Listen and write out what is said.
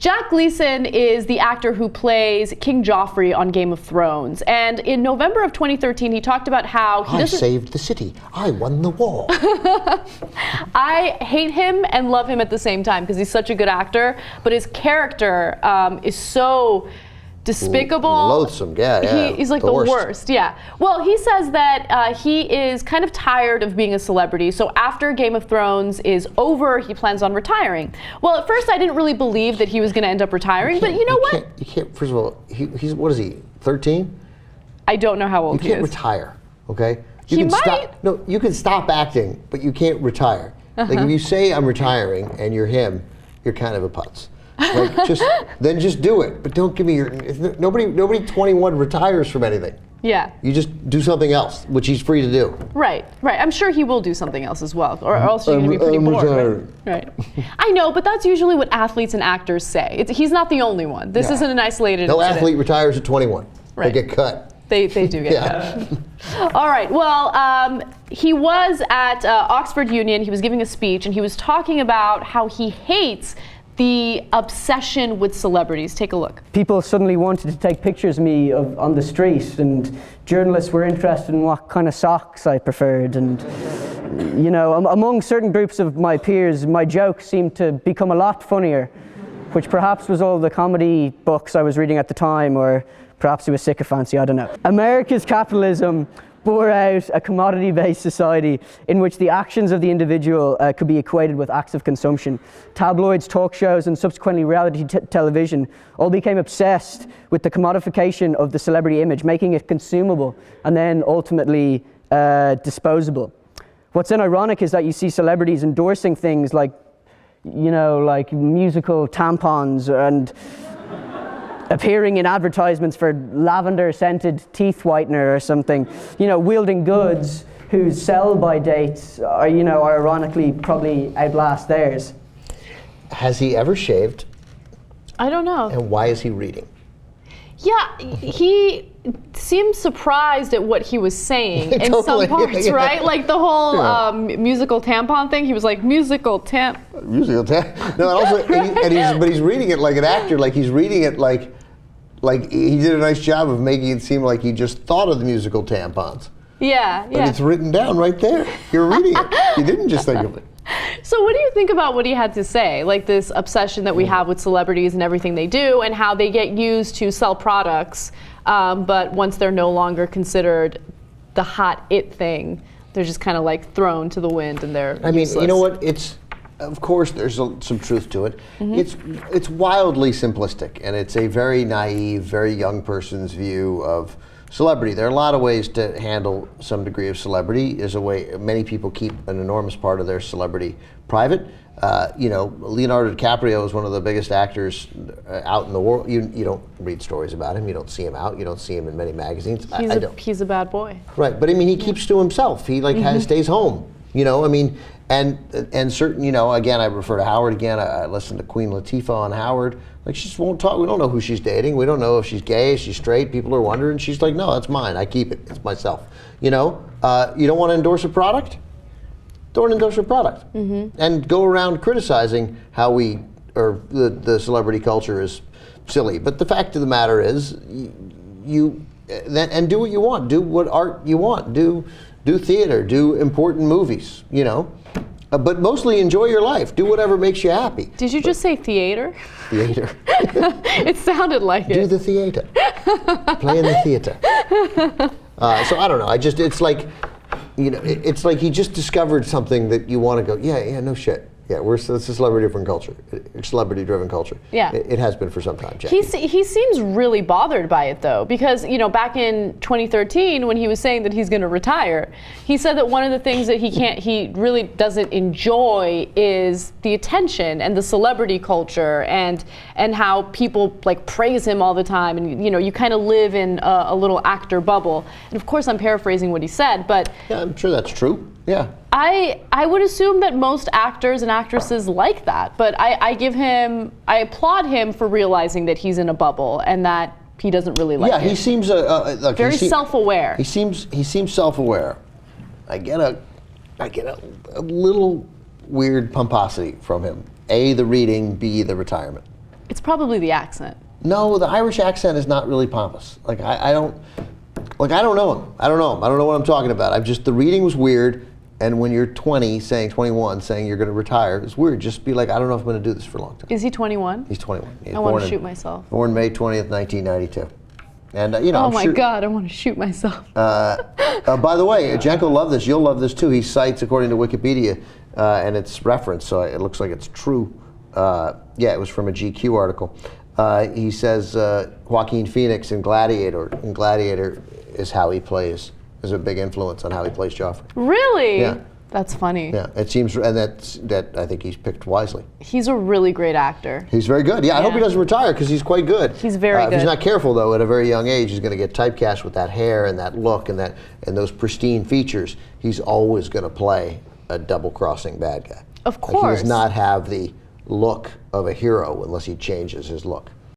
Jack Gleeson is the actor who plays King Joffrey on Game of Thrones. And in November of 2013, he talked about how he doesn't... I saved the city. I won the war. I hate him and love him at the same time because he's such a good actor. But his character is so despicable. Loathsome, yeah. He's like the worst, yeah. Well, he says that he is kind of tired of being a celebrity, so after Game of Thrones is over, he plans on retiring. Well, at first I didn't really believe that he was going to end up retiring, but you know what? You can't, first of all, he's, what is he, 13? I don't know how old he is. You can't retire, okay? He might. You can stop acting, but you can't retire. Like if you say I'm retiring and you're him, you're kind of a putz. Like then just do it, but don't give me your. Nobody 21 retires from anything. Yeah. You just do something else, which he's free to do. Right. I'm sure he will do something else as well, or else you're going to be pretty bored. Right. I know, but that's usually what athletes and actors say. He's not the only one. This isn't an isolated incident. Athlete retires at 21. Right. They get cut. They do get cut. All right. Well, he was at Oxford Union. He was giving a speech, and he was talking about how he hates the obsession with celebrities. Take a look. People suddenly wanted to take pictures of me on the street, and journalists were interested in what kind of socks I preferred. And, you know, among certain groups of my peers, my jokes seemed to become a lot funnier, which perhaps was all the comedy books I was reading at the time, or perhaps it was sycophancy, I don't know. America's capitalism bore out a commodity-based society in which the actions of the individual could be equated with acts of consumption. Tabloids, talk shows, and subsequently reality television all became obsessed with the commodification of the celebrity image, making it consumable and then ultimately disposable. What's then ironic is that you see celebrities endorsing things like, you know, like musical tampons and appearing in advertisements for lavender-scented teeth whitener or something, you know, wielding goods whose sell-by dates are, you know, ironically probably outlast theirs. Has he ever shaved? I don't know. And why is he reading? Yeah, he seemed surprised at what he was saying in some parts, right? Like the whole musical tampon thing. He was like, musical tampon. No, also, but he's reading it like an actor. Like he's reading it like he did a nice job of making it seem like he just thought of the musical tampons. Yeah. But it's written down right there. You're reading it. You didn't just think of it. So what do you think about what he had to say? Like this obsession that we have with celebrities and everything they do, and how they get used to sell products, but once they're no longer considered the hot it thing, they're just kind of like thrown to the wind and they're useless. You know what? Of course, there's some truth to it. It's wildly simplistic, and it's a very naive, very young person's view of celebrity. There are a lot of ways to handle some degree of celebrity. There's a way many people keep an enormous part of their celebrity private. You know, Leonardo DiCaprio is one of the biggest actors out in the world. You don't read stories about him. You don't see him out. You don't see him in many magazines. He's a bad boy. Right, but I mean, he keeps to himself. He stays home. You know, I mean, and certain, you know, again, I refer to Howard again. I listen to Queen Latifah on Howard. Like, she just won't talk. We don't know who she's dating. We don't know if she's gay, if she's straight. People are wondering. She's like, no, that's mine. I keep it. It's myself. You know, you don't want to endorse a product? Don't endorse a product. And go around criticizing how the celebrity culture is silly. But the fact of the matter is, and do what you want. Do what art you want. Do theater. Do important movies. You know. But mostly enjoy your life. Do whatever makes you happy. Did you just say theater? Theater. It sounded like it. Do the theater. Play in the theater. So I don't know. It's like, you know, it's like he just discovered something that you want to go, yeah, no shit. Yeah, it's a celebrity-driven culture. Yeah. It has been for some time, Jackie. He seems really bothered by it, though, because, you know, back in 2013, when he was saying that he's going to retire, he said that one of the things that he really doesn't enjoy is the attention and the celebrity culture and how people, like, praise him all the time. And, you know, you kind of live in a little actor bubble. And, of course, I'm paraphrasing what he said, but... Yeah, I'm sure that's true. Yeah. I would assume that most actors and actresses like that, but I applaud him for realizing that he's in a bubble and that he doesn't really like it. Yeah, he seems very self-aware. He seems self-aware. I get a little weird pomposity from him. A, the reading, B, the retirement. It's probably the accent. No, the Irish accent is not really pompous. Like I don't know him. I don't know what I'm talking about. The reading was weird, and when you're 21, saying you're going to retire, it's weird. Just be like, I don't know if I'm going to do this for a long time. Is he 21? He's 21. He's I want to shoot myself. Born May 20th, 1992. And oh my God, I want to shoot myself. By the way, Jack will love this. You'll love this too. He cites, according to Wikipedia, and it's referenced, so it looks like it's true. It was from a GQ article. He says Joaquin Phoenix in Gladiator. In Gladiator is how he plays. Is a big influence on how he plays Joffrey. Really? Yeah. That's funny. Yeah, it seems, and that I think he's picked wisely. He's a really great actor. He's very good. Yeah, I hope he doesn't retire because he's quite good. He's very good. If he's not careful, though, at a very young age, he's going to get typecast with that hair and that look and those pristine features. He's always going to play a double-crossing bad guy. Of course. Like, he does not have the look of a hero unless he changes his look.